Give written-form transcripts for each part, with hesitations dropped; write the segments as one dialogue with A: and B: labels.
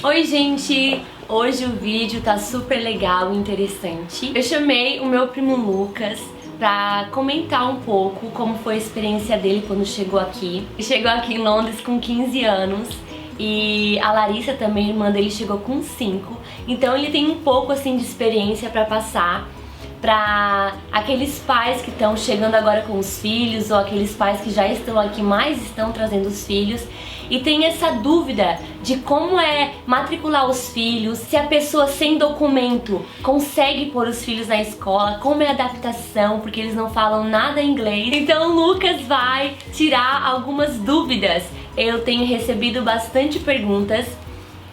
A: Oi gente, hoje o vídeo tá super legal e interessante. Eu chamei o meu primo Lucas pra comentar um pouco como foi a experiência dele quando chegou aqui. Ele chegou aqui em Londres com 15 anos e a Larissa também, irmã dele, chegou com 5. Então ele tem um pouco assim de experiência pra passar para aqueles pais que estão chegando agora com os filhos ou aqueles pais que já estão aqui, mas estão trazendo os filhos e tem essa dúvida de como é matricular os filhos, se a pessoa sem documento consegue pôr os filhos na escola, como é a adaptação, porque eles não falam nada inglês. Então o Lucas vai tirar algumas dúvidas. Eu tenho recebido bastante perguntas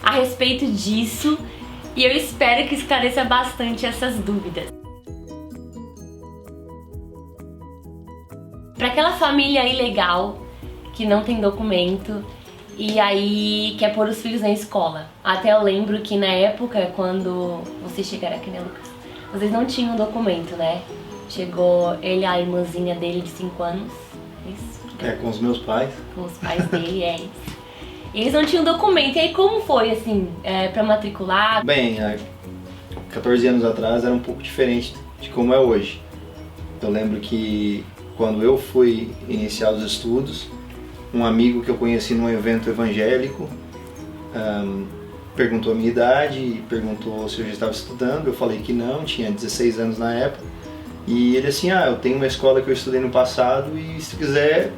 A: a respeito disso e eu espero que esclareça bastante essas dúvidas. Para aquela família ilegal que não tem documento e aí quer pôr os filhos na escola. Até eu lembro que na época, quando vocês chegaram aqui, né, Lucas? Vocês não tinham documento, né? Chegou ele e a irmãzinha dele de 5 anos. Isso?
B: É, com os meus pais.
A: Com os pais dele, é isso. E eles não tinham documento. E aí como foi, assim, pra matricular?
B: Bem, há 14 anos atrás era um pouco diferente de como é hoje. Eu lembro que quando eu fui iniciar os estudos, um amigo que eu conheci num evento evangélico perguntou a minha idade, perguntou se eu já estava estudando. Eu falei que não, tinha 16 anos na época. E ele assim, eu tenho uma escola que eu estudei no passado e se quiser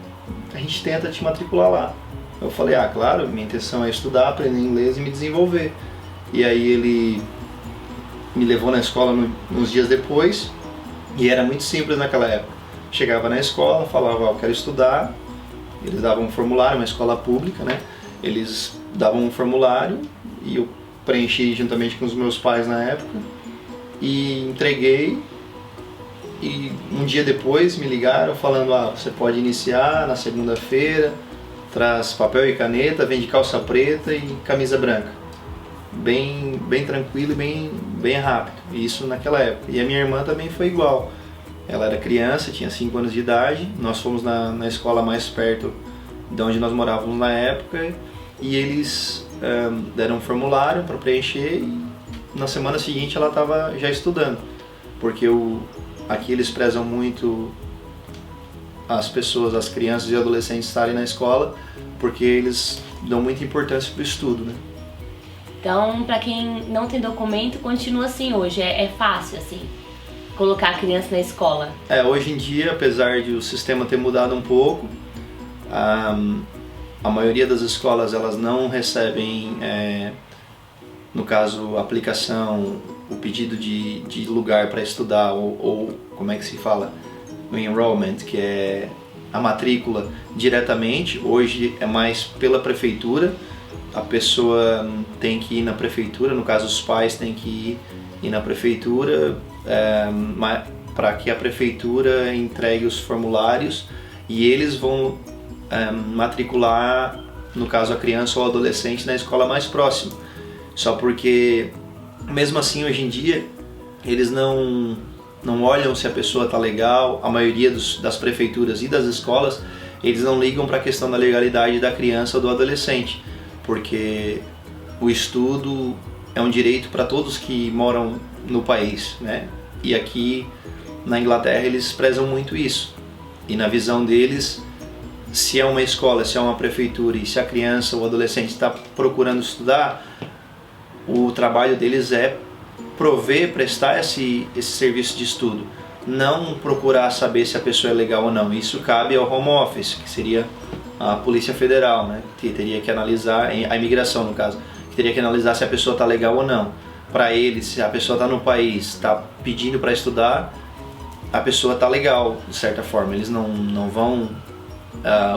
B: a gente tenta te matricular lá. Eu falei, claro, minha intenção é estudar, aprender inglês e me desenvolver. E aí ele me levou na escola uns dias depois e era muito simples naquela época. Chegava na escola, falava, eu quero estudar, eles davam um formulário, uma escola pública, né? Eles davam um formulário e eu preenchi juntamente com os meus pais na época e entreguei. E um dia depois me ligaram falando, você pode iniciar na segunda-feira, traz papel e caneta, vem de calça preta e camisa branca. Bem tranquilo e bem rápido, isso naquela época. E a minha irmã também foi igual. Ela era criança, tinha 5 anos de idade, nós fomos na escola mais perto de onde nós morávamos na época e eles deram um formulário para preencher e na semana seguinte ela estava já estudando, porque aqui eles prezam muito as pessoas, as crianças e adolescentes estarem na escola, porque eles dão muita importância para o estudo, né?
A: Então, para quem não tem documento, continua assim hoje, é fácil assim colocar a criança na escola?
B: Hoje em dia, apesar de o sistema ter mudado um pouco, a maioria das escolas elas não recebem, no caso, a aplicação, o pedido de lugar para estudar ou como é que se fala? O enrollment, que é a matrícula diretamente. Hoje é mais pela prefeitura, a pessoa tem que ir na prefeitura, no caso os pais têm que ir na prefeitura para que a prefeitura entregue os formulários e eles vão matricular, no caso a criança ou adolescente, na escola mais próxima. Só porque, mesmo assim, hoje em dia, eles não olham se a pessoa está legal. A maioria das prefeituras e das escolas, eles não ligam para a questão da legalidade da criança ou do adolescente, porque o estudo é um direito para todos que moram no país, né? E aqui na Inglaterra eles prezam muito isso. E na visão deles, se é uma escola, se é uma prefeitura e se a criança ou adolescente está procurando estudar, o trabalho deles é prestar esse serviço de estudo, não procurar saber se a pessoa é legal ou não. Isso cabe ao Home Office, que seria a Polícia Federal, né? Que teria que analisar, a imigração no caso, que teria que analisar se a pessoa está legal ou não. Para eles, se a pessoa está no país, está pedindo para estudar, a pessoa está legal, de certa forma. Eles não vão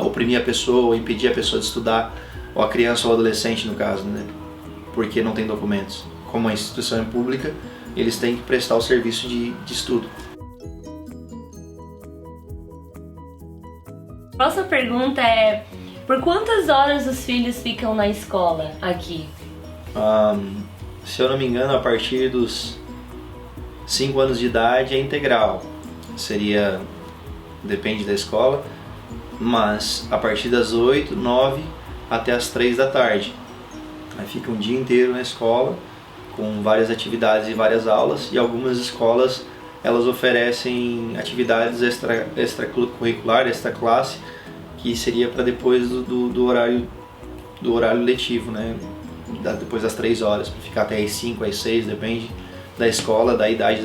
B: oprimir a pessoa ou impedir a pessoa de estudar, ou a criança ou o adolescente no caso, né? Porque não tem documentos. Como a instituição é pública, eles têm que prestar o serviço de estudo.
A: Próxima pergunta é: por quantas horas os filhos ficam na escola aqui?
B: Se eu não me engano, a partir dos 5 anos de idade é integral. Depende da escola, mas a partir das 8, 9 até as 3 da tarde. Aí fica um dia inteiro na escola, com várias atividades e várias aulas, e algumas escolas elas oferecem atividades extracurricular, extra classe, que seria para depois do horário letivo, né? Depois das 3 horas, para ficar até às 5, às 6, depende da escola, da idade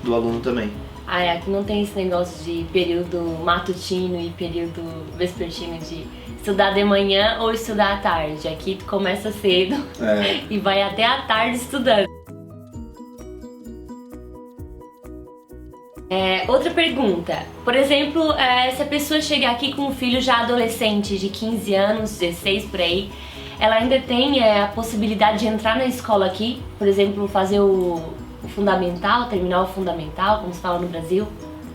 B: do aluno também.
A: Aqui não tem esse negócio de período matutino e período vespertino de estudar de manhã ou estudar à tarde. Aqui tu começa cedo e vai até à tarde estudando. Outra pergunta, por exemplo, se a pessoa chegar aqui com um filho já adolescente de 15 anos, 16 por aí, ela ainda tem a possibilidade de entrar na escola aqui, por exemplo, fazer o fundamental, terminar o fundamental, como se fala no Brasil?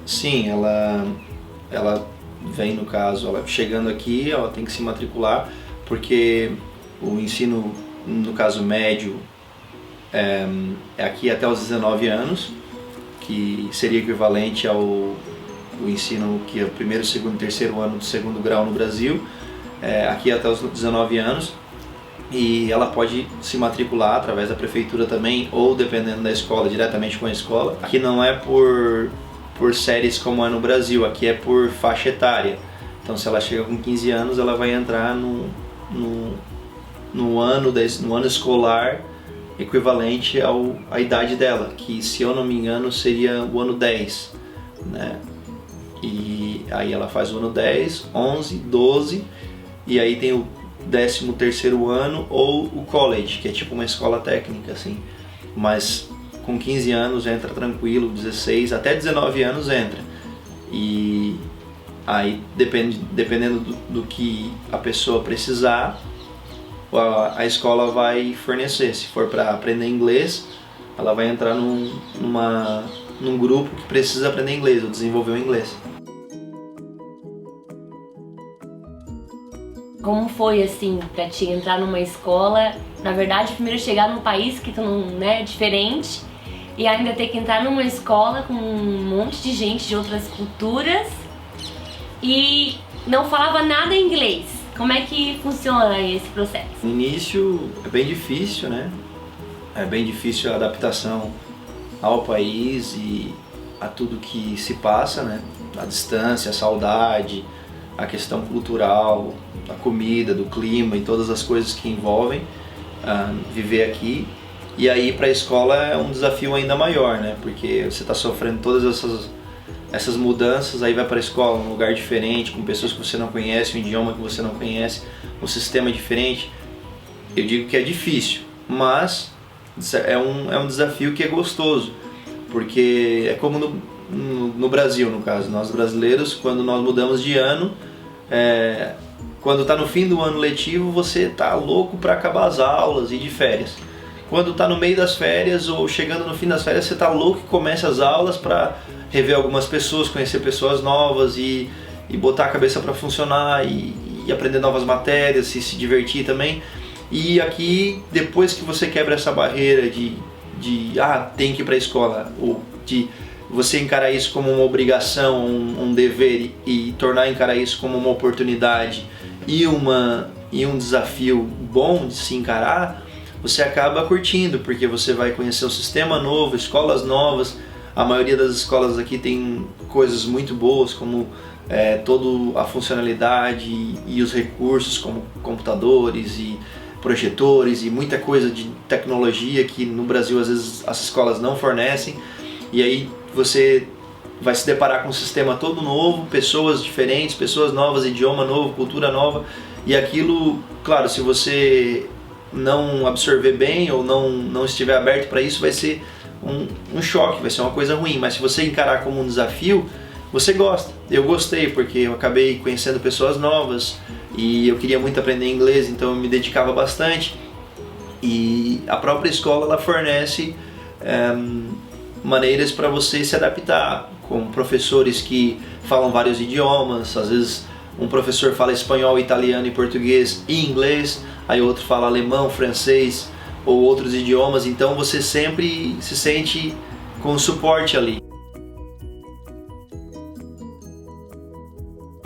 B: Sim, ela vem, no caso, ela chegando aqui, ela tem que se matricular, porque o ensino, no caso médio, é aqui até os 19 anos, que seria equivalente ao ensino que é o primeiro, segundo e terceiro ano do segundo grau no Brasil, aqui até os 19 anos, e ela pode se matricular através da prefeitura também, ou dependendo da escola, diretamente com a escola. Aqui não é por séries como é no Brasil, aqui é por faixa etária. Então se ela chega com 15 anos, ela vai entrar no ano escolar equivalente à idade dela, que, se eu não me engano, seria o ano 10, né? E aí ela faz o ano 10, 11, 12, e aí tem o 13º ano ou o college, que é tipo uma escola técnica, assim. Mas com 15 anos entra tranquilo, 16, até 19 anos entra. E aí dependendo do que a pessoa precisar, a escola vai fornecer. Se for para aprender inglês, ela vai entrar num grupo que precisa aprender inglês ou desenvolver o inglês.
A: Como foi, assim, pra ti entrar numa escola, na verdade, primeiro chegar num país que tu não é diferente e ainda ter que entrar numa escola com um monte de gente de outras culturas e não falava nada em inglês. Como é que funciona esse processo?
B: No início é bem difícil, né? É bem difícil a adaptação ao país e a tudo que se passa, né? A distância, a saudade, a questão cultural, a comida, do clima e todas as coisas que envolvem viver aqui. E aí para a escola é um desafio ainda maior, né? Porque você está sofrendo todas essas mudanças, aí vai para a escola, um lugar diferente, com pessoas que você não conhece, um idioma que você não conhece, um sistema diferente. Eu digo que é difícil, mas é um desafio que é gostoso, porque é como no Brasil, no caso, nós brasileiros, quando nós mudamos de ano, quando está no fim do ano letivo, você está louco para acabar as aulas e ir de férias. Quando está no meio das férias ou chegando no fim das férias, você está louco que comece as aulas para rever algumas pessoas, conhecer pessoas novas e botar a cabeça para funcionar e aprender novas matérias e se divertir também. E aqui, depois que você quebra essa barreira de tem que ir para a escola, ou de você encarar isso como uma obrigação, um dever, e encarar isso como uma oportunidade e um desafio bom de se encarar, você acaba curtindo, porque você vai conhecer um sistema novo, escolas novas. A maioria das escolas aqui tem coisas muito boas, como toda a funcionalidade e os recursos, como computadores e projetores e muita coisa de tecnologia que no Brasil às vezes as escolas não fornecem. E aí você vai se deparar com um sistema todo novo, pessoas diferentes, pessoas novas, idioma novo, cultura nova. E aquilo, claro, se você não absorver bem ou não estiver aberto para isso, vai ser um choque, vai ser uma coisa ruim. Mas se você encarar como um desafio, você gosta. Eu gostei, porque eu acabei conhecendo pessoas novas e eu queria muito aprender inglês, então eu me dedicava bastante. E a própria escola, ela fornece maneiras para você se adaptar, com professores que falam vários idiomas. Às vezes um professor fala espanhol, italiano e português e inglês, aí outro fala alemão, francês ou outros idiomas, então você sempre se sente com suporte ali.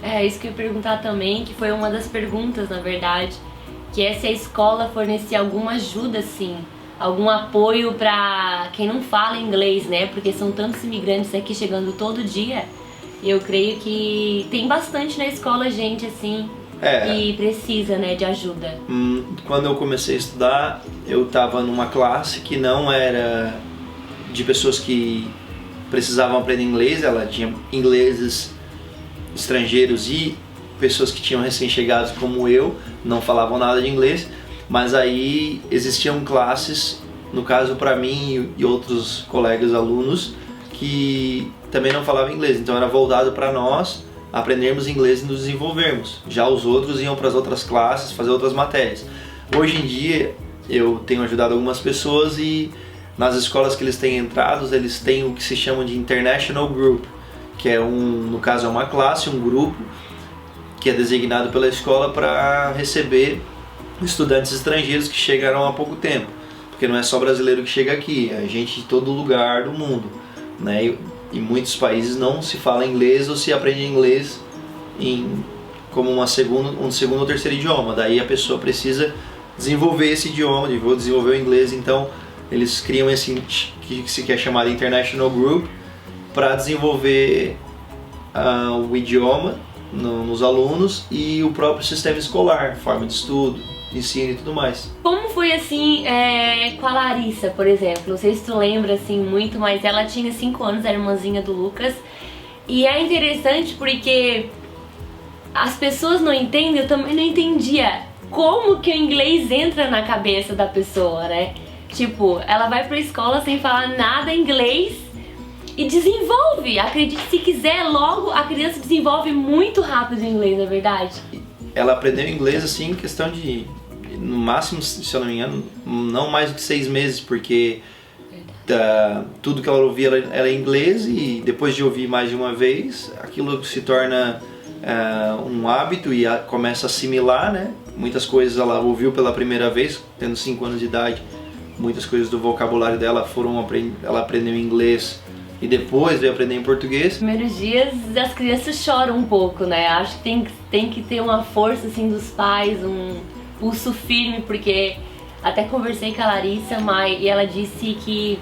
A: É isso que eu ia perguntar também, que foi uma das perguntas, na verdade, que é se a escola fornecer alguma ajuda, assim, algum apoio pra quem não fala inglês, né? Porque são tantos imigrantes aqui chegando todo dia. Eu creio que tem bastante na escola gente, assim, que precisa, né, de ajuda.
B: Quando eu comecei a estudar, eu estava numa classe que não era de pessoas que precisavam aprender inglês, ela tinha ingleses estrangeiros e pessoas que tinham recém-chegados como eu, não falavam nada de inglês, mas aí existiam classes, no caso para mim e outros colegas alunos, que também não falavam inglês, então era voltado para nós aprendermos inglês e nos desenvolvermos. Já os outros iam para as outras classes fazer outras matérias. Hoje em dia eu tenho ajudado algumas pessoas e nas escolas que eles têm entrado, eles têm o que se chama de International Group, que é no caso é uma classe, um grupo que é designado pela escola para receber estudantes estrangeiros que chegaram há pouco tempo, porque não é só brasileiro que chega aqui, é gente de todo lugar do mundo, né? E em muitos países não se fala inglês ou se aprende inglês como um segundo ou terceiro idioma, daí a pessoa precisa desenvolver esse idioma, desenvolver o inglês, então eles criam esse que se quer chamar de International Group para desenvolver o idioma nos alunos e o próprio sistema escolar, forma de estudo, ensino e tudo mais.
A: Como foi assim com a Larissa, por exemplo? Não sei se tu lembra assim muito, mas ela tinha 5 anos, era irmãzinha do Lucas. E é interessante porque as pessoas não entendem, eu também não entendia como que o inglês entra na cabeça da pessoa, né? Tipo, ela vai pra escola sem falar nada inglês e desenvolve. Acredite se quiser, logo a criança desenvolve muito rápido o inglês, na verdade.
B: Ela aprendeu inglês assim em questão de, no máximo, se eu não me engano, não mais do que 6 meses, porque tudo que ela ouvia era inglês e depois de ouvir mais de uma vez, aquilo se torna um hábito e começa a assimilar, né? Muitas coisas ela ouviu pela primeira vez, tendo 5 anos de idade. Muitas coisas do vocabulário dela ela aprendeu em inglês e depois veio aprender em português.
A: Nos primeiros dias as crianças choram um pouco, né? Acho que tem que ter uma força assim dos pais, um pulso firme, porque até conversei com a Larissa, e ela disse que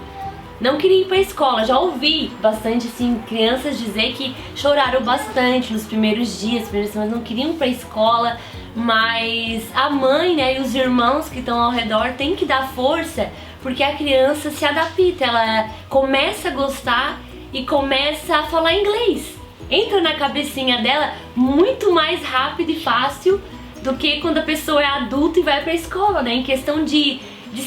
A: não queria ir pra escola. Já ouvi bastante assim crianças dizer que choraram bastante nos primeiros dias, mas não queriam ir pra escola. Mas a mãe, né, e os irmãos que estão ao redor têm que dar força, porque a criança se adapta, ela começa a gostar e começa a falar inglês. Entra na cabecinha dela muito mais rápido e fácil do que quando a pessoa é adulta e vai pra escola, né? Em questão de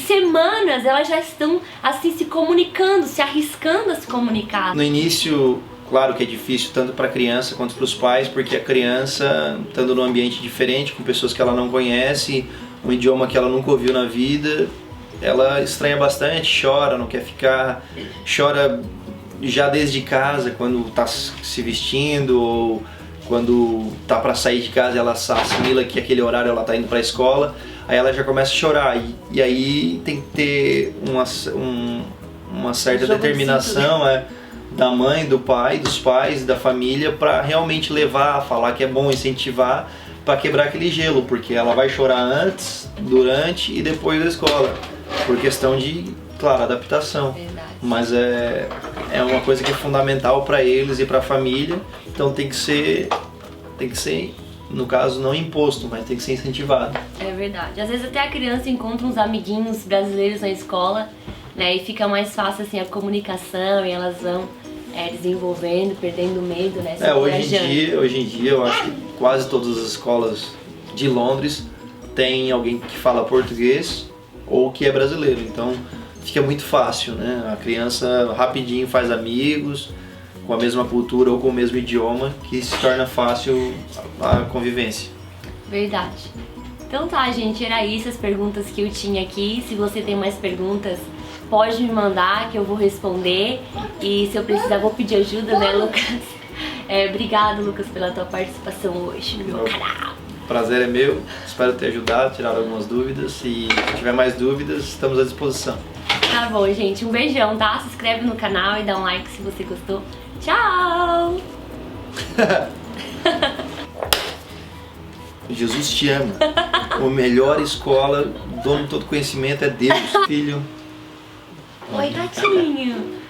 A: semanas, elas já estão assim se comunicando, se arriscando a se comunicar.
B: No início, claro que é difícil tanto para a criança quanto para os pais, porque a criança, estando num ambiente diferente, com pessoas que ela não conhece, um idioma que ela nunca ouviu na vida, ela estranha bastante, chora, não quer ficar, chora já desde casa, quando está se vestindo ou quando tá para sair de casa, ela assimila que aquele horário ela tá indo para a escola, aí ela já começa a chorar e aí tem que ter uma certa determinação, da mãe, do pai, dos pais, da família, para realmente levar, falar que é bom, incentivar, para quebrar aquele gelo, porque ela vai chorar antes, durante e depois da escola, por questão de, claro, adaptação.
A: Verdade.
B: Mas é uma coisa que é fundamental para eles e para a família, então tem que ser, no caso, não imposto, mas tem que ser incentivado.
A: É verdade. Às vezes até a criança encontra uns amiguinhos brasileiros na escola, né, e fica mais fácil assim a comunicação e elas vão desenvolvendo, perdendo o medo, né?
B: Hoje em dia eu acho que quase todas as escolas de Londres tem alguém que fala português ou que é brasileiro, então fica muito fácil, né? A criança rapidinho faz amigos com a mesma cultura ou com o mesmo idioma, que se torna fácil a convivência.
A: Verdade. Então tá, gente, era isso as perguntas que eu tinha aqui. Se você tem mais perguntas, pode me mandar que eu vou responder. E se eu precisar, vou pedir ajuda, né, Lucas? Obrigado, Lucas, pela tua participação hoje no meu canal.
B: O prazer é meu, espero ter ajudado, tirar algumas dúvidas. E se tiver mais dúvidas, estamos à disposição.
A: Tá bom, gente, um beijão, tá? Se inscreve no canal e dá um like se você gostou. Tchau!
B: Jesus te ama. A melhor escola, o dono de todo conhecimento é Deus, filho.
A: Oi, gatinho.